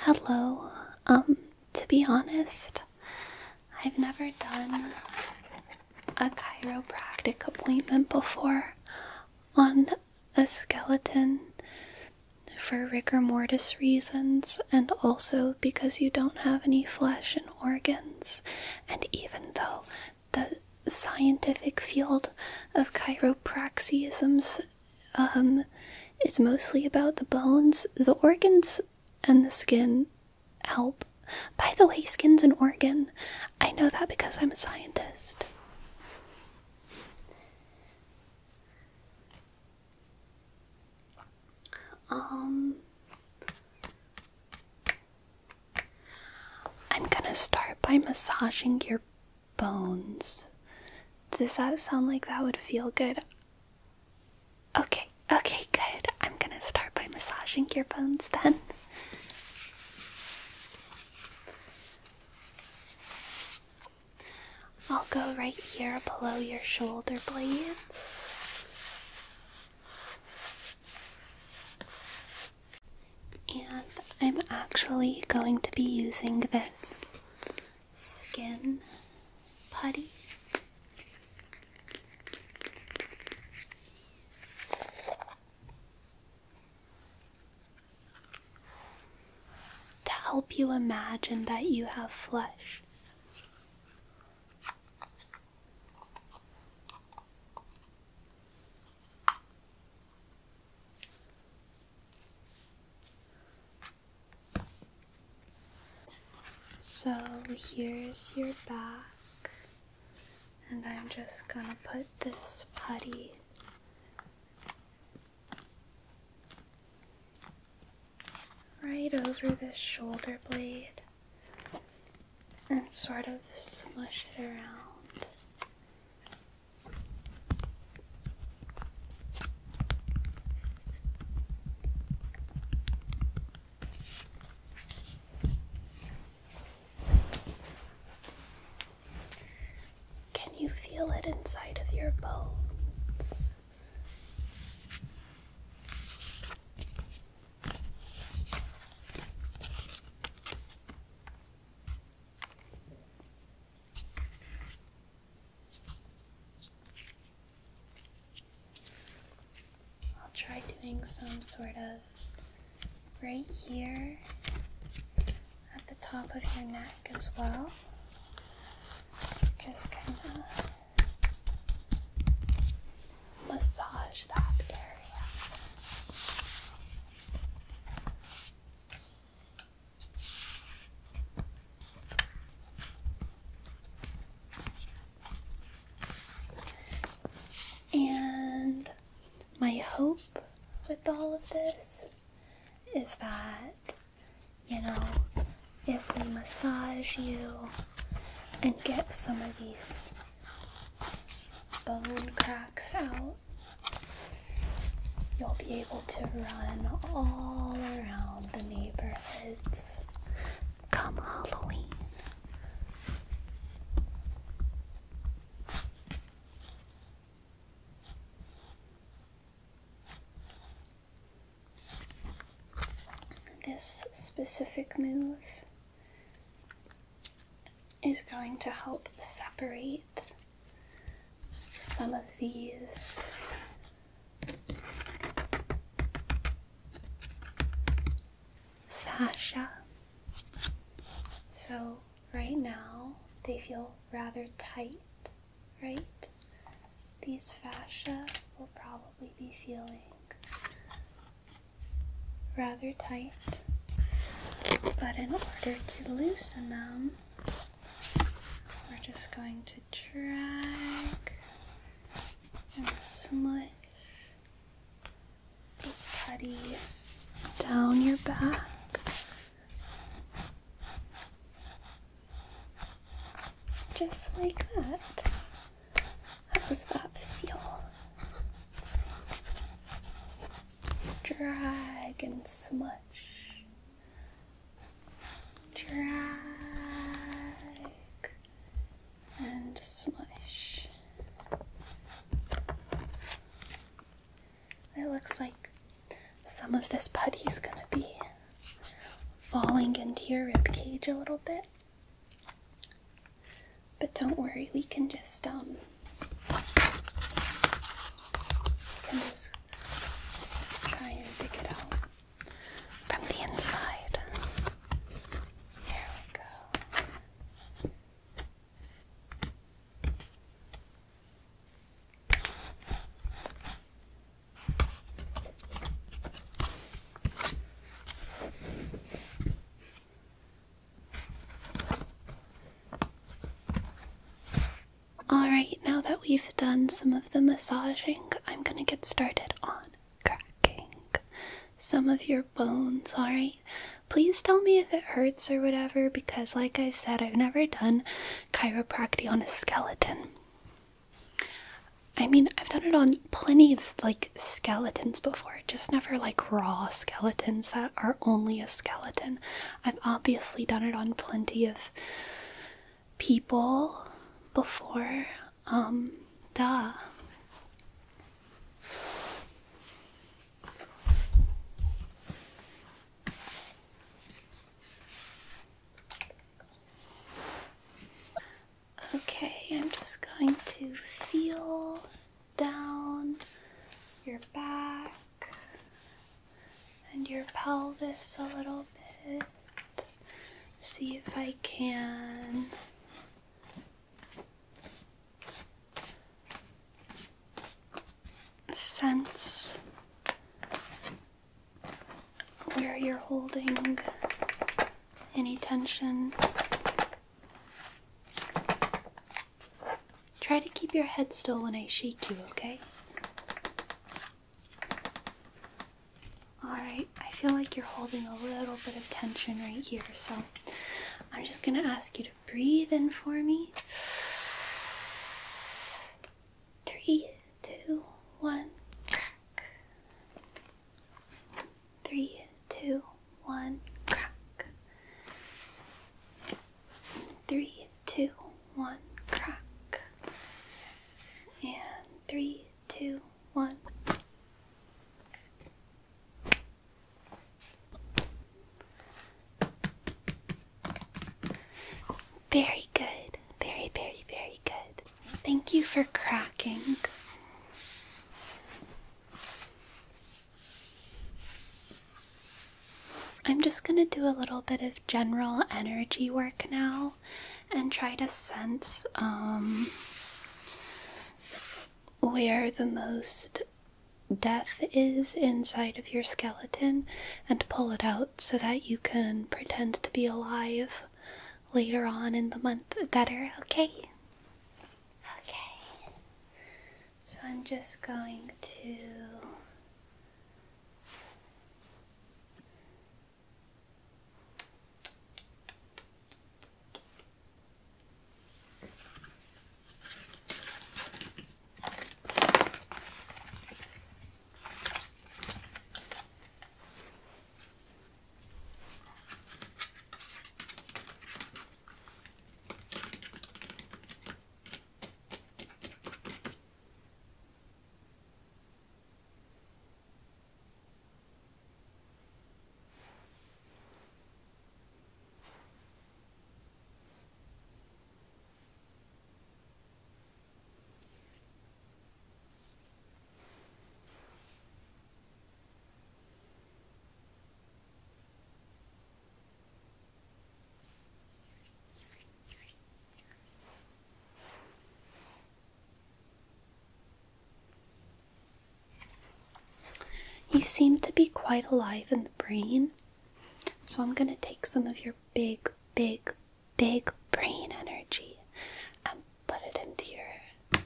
Hello. To be honest, I've never done a chiropractic appointment before on a skeleton for rigor mortis reasons, and also because you don't have any flesh and organs. And even though the scientific field of chiropraxisms is mostly about the bones, the organs and the skin help. By the way, skin's an organ. I know that because I'm a scientist. I'm gonna start by massaging your bones. Does that sound like that would feel good? Okay, good. I'm gonna start by massaging your bones then. I'll go right here below your shoulder blades. And I'm actually going to be using this skin putty. To help you imagine that you have flesh. So here's your back, and I'm just gonna put this putty right over this shoulder blade and sort of smush it around. Can you feel it inside of your bones? I'll try doing some sort of right here at the top of your neck as well. Just kind of massage that area. And my hope with all of this is that, if we massage you and get some of these bone cracks out, you'll be able to run all around the neighborhoods come Halloween. This specific move is going to help separate some of these fascia. So right now they feel rather tight, right? These fascia will probably be feeling rather tight, but in order to loosen them, we're just going to drag and smush this putty down your back. Just like that. How does that feel? Drag and smush. Drag and smush. It looks like some of this putty is gonna be falling into your rib cage a little bit. But don't worry, we can just try and dig it out from the inside. There we go. Alright, now that we've done some of the massaging, I'm gonna get started on cracking some of your bones, alright? Please tell me if it hurts or whatever, because like I said, I've never done chiropractic on a skeleton. I mean, I've done it on plenty of, like, skeletons before, just never, like, raw skeletons that are only a skeleton. I've obviously done it on plenty of people before, duh. Okay, I'm just going to feel down your back and your pelvis a little bit. See if I can sense where you're holding any tension. Try to keep your head still when I shake you, okay? Alright, I feel like you're holding a little bit of tension right here, so I'm just gonna ask you to breathe in for me. 3, 2, 1, crack. 3, 2, 1, crack. 3, 2, 1, crack. And 3, 2, 1. Very good. Very, very, very good. Thank you for cracking. I'm just going to do a little bit of general energy work now and try to sense where the most death is inside of your skeleton and pull it out so that you can pretend to be alive later on in the month. Better, okay? Okay. So I'm just going to You seem to be quite alive in the brain, so I'm going to take some of your big, big, big brain energy and put it into your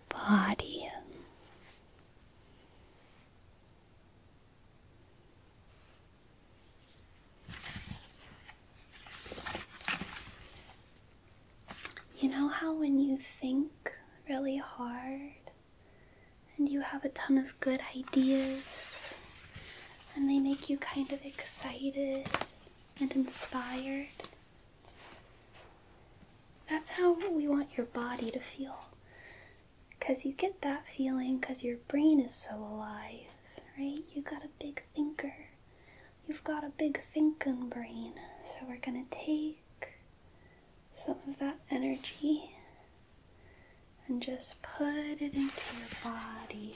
body. You know how when you think really hard and you have a ton of good ideas and they make you kind of excited and inspired? That's how we want your body to feel. Because you get that feeling because your brain is so alive, right? You got a big thinker. You've got a big thinking brain, so we're gonna take some of that energy and just put it into your body.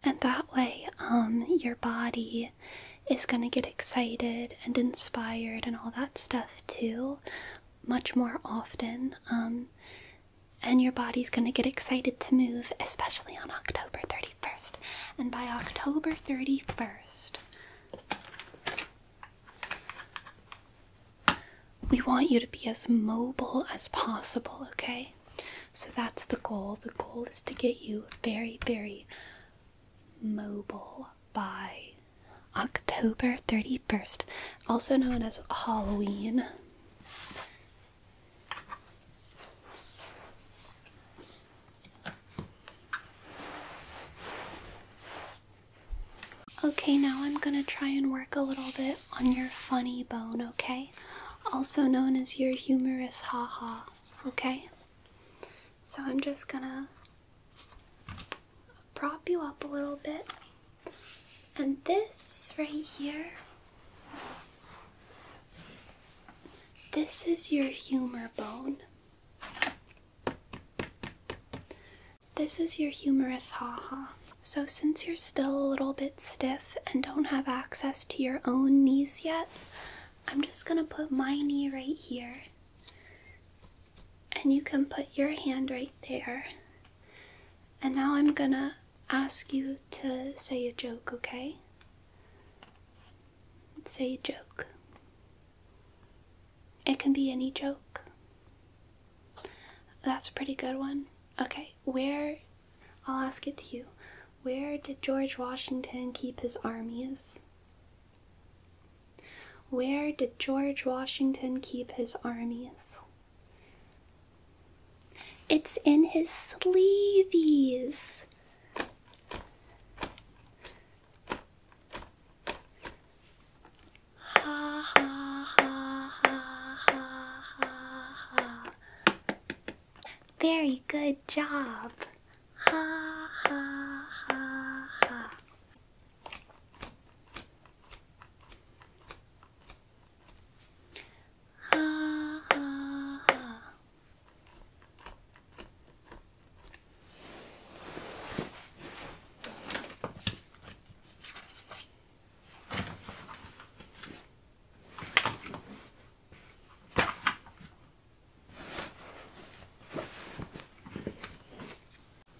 And that way, your body is gonna get excited and inspired and all that stuff too, much more often. And your body's gonna get excited to move, especially on October 31st. And by October 31st, we want you to be as mobile as possible, okay? So that's the goal. The goal is to get you very, very mobile by October 31st, also known as Halloween. Okay, now I'm gonna try and work a little bit on your funny bone, okay? Also known as your humerus haha, okay? So I'm just gonna prop you up a little bit. And this right here, this is your humor bone. This is your humerus haha. So since you're still a little bit stiff and don't have access to your own knees yet, I'm just gonna put my knee right here. And you can put your hand right there. And now I'm gonna ask you to say a joke, okay? Say a joke. It can be any joke. That's a pretty good one. Okay, I'll ask it to you. Where did George Washington keep his armies? Where did George Washington keep his armies? It's in his sleeveys. Ha ha ha ha ha ha ha. Very good job. Ha ha ha ha. Ha ha ha.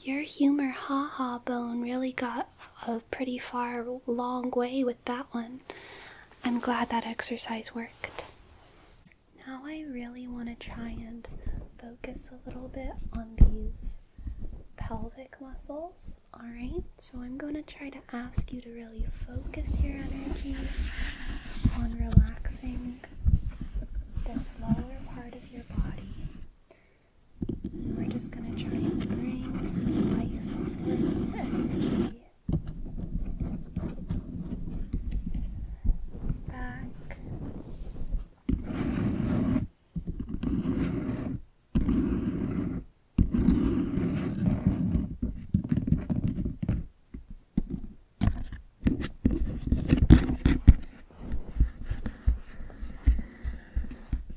Your humor ha-ha bone really got a pretty long way with that one. I'm glad that exercise worked. Now I really want to try and focus a little bit on these pelvic muscles. Alright, so I'm going to try to ask you to really focus your energy on relaxing this lower part of your body. And we're just going to try and bring some life force energy back.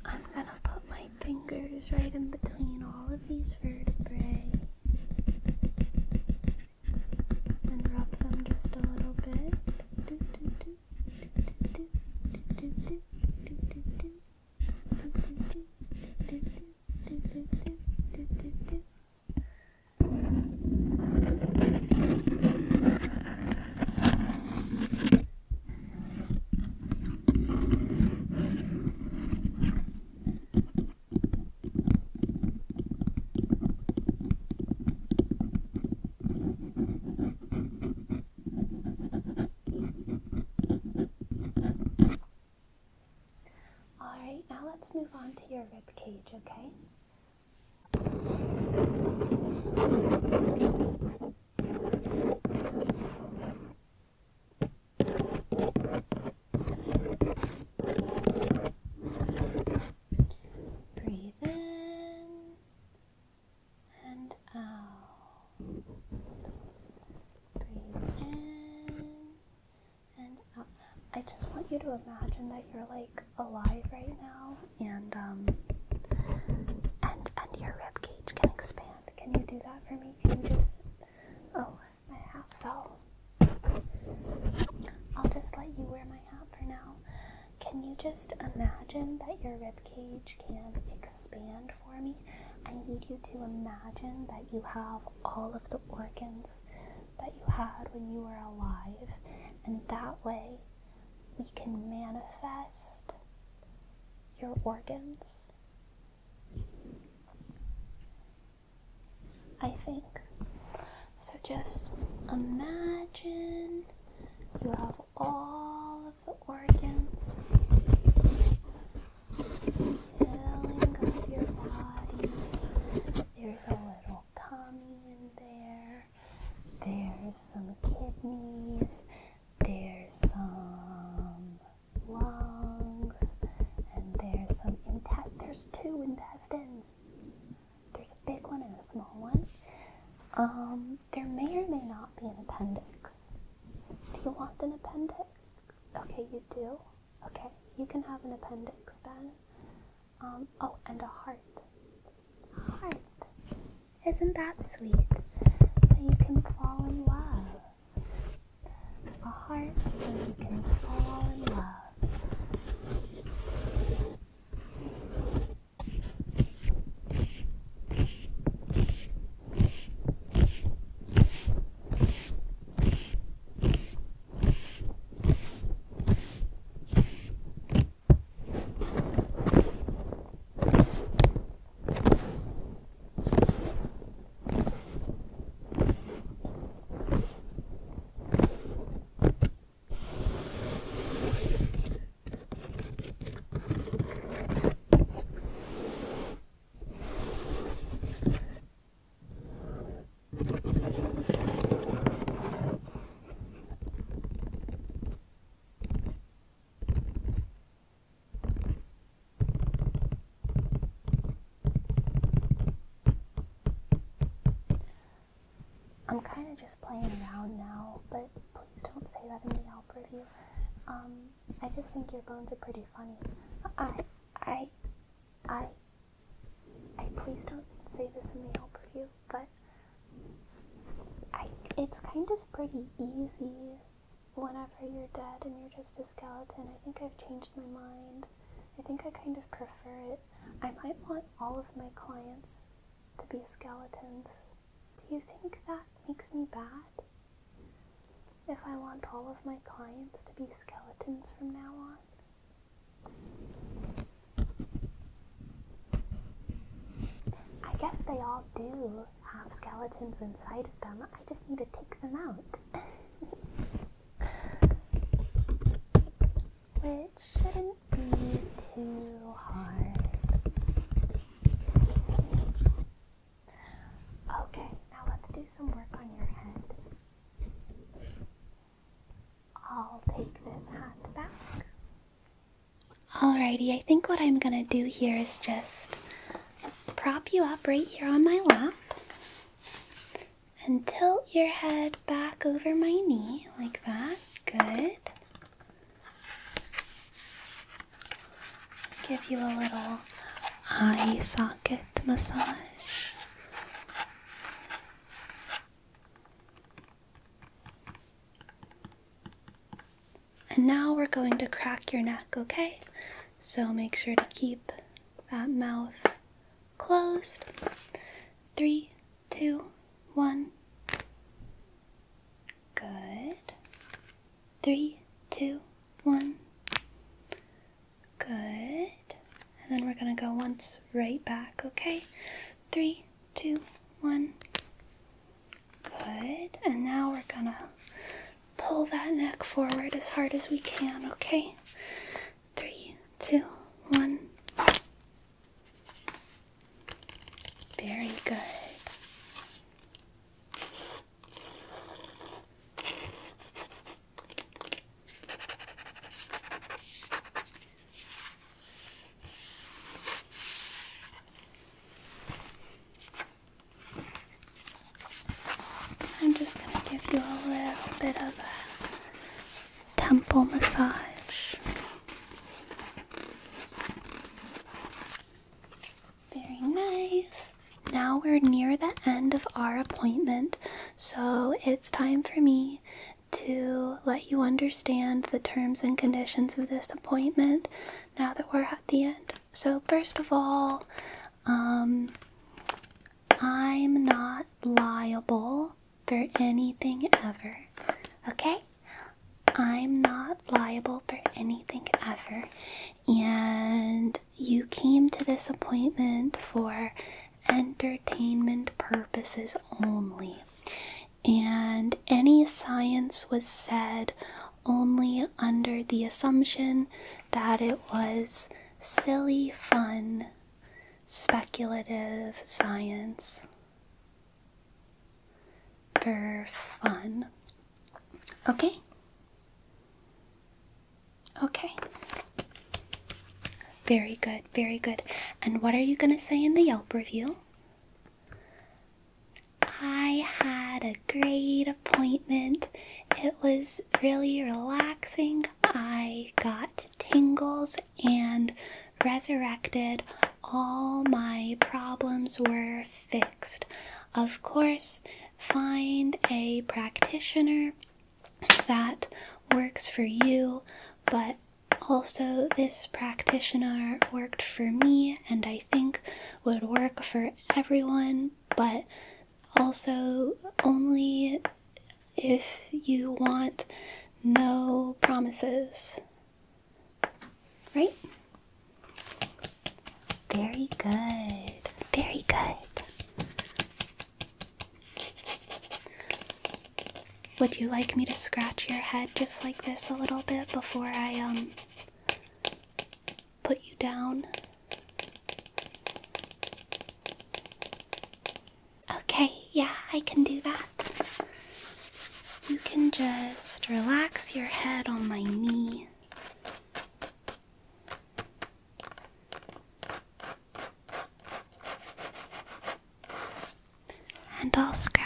I'm gonna put my fingers right in between all of these vertebrae and rub them just a little bit. Alright, now let's move on to your rib cage, okay? you to imagine that you're like alive right now, and your rib cage can expand. Can you do that for me? Can you just? Oh, my hat fell. I'll just let you wear my hat for now. Can you just imagine that your rib cage can expand for me? I need you to imagine that you have all of the organs that you had when you were alive, and that way we can manifest your organs. I think. So just imagine you have all of the organs filling up your body. There's a little tummy in there. There's some kidneys. There's some lungs. And there's some there's 2 intestines. There's a big one and a small one. There may or may not be an appendix. Do you want an appendix? Okay, you do? Okay, you can have an appendix then. Oh, and a heart. A heart. Isn't that sweet? So you can fall in love. A heart so you can fall in love. I'm kind of just playing around now, but please don't say that in the Yelp review. I just think your bones are pretty funny. Please don't say this in the Yelp review, but it's kind of pretty easy whenever you're dead and you're just a skeleton. I think I've changed my mind. I think I kind of prefer it. I might want all of my clients to be skeletons. Do you think that makes me bad? If I want all of my clients to be skeletons from now on? I guess they all do have skeletons inside of them. I just need to take them out. Which shouldn't be too hard. Okay, now let's do some work on your head. I'll take this hat back. Alrighty, I think what I'm gonna do here is just prop you up right here on my lap and tilt your head back over my knee like that. Good. Give you a little eye socket massage. And now we're going to crack your neck, okay? So make sure to keep that mouth closed. 3, 2, 1. Good. 3, 2, 1. Good. And then we're gonna go once right back, okay? 3, 2, 1. Good. And now we're gonna pull that neck forward as hard as we can, okay? 3, 2, 1. Very good. I'm just going to give you a little bit of a temple massage. now we're near the end of our appointment, so it's time for me to let you understand the terms and conditions of this appointment now that we're at the end. So first of all, I'm not liable for anything ever, okay? I'm not liable for anything ever, and you came to this appointment for entertainment purposes only, and any science was said only under the assumption that it was silly, fun, speculative science for fun. Okay? Okay. Very good, very good. And what are you going to say in the Yelp review? I had a great appointment. It was really relaxing. I got tingles and resurrected. All my problems were fixed. Of course, find a practitioner that works for you, but also this practitioner worked for me and I think would work for everyone, but also only if you want, no promises. Right? Very good. Very good. Would you like me to scratch your head just like this a little bit before I put you down? Okay, yeah, I can do that. You can just relax your head on my knee. And I'll scratch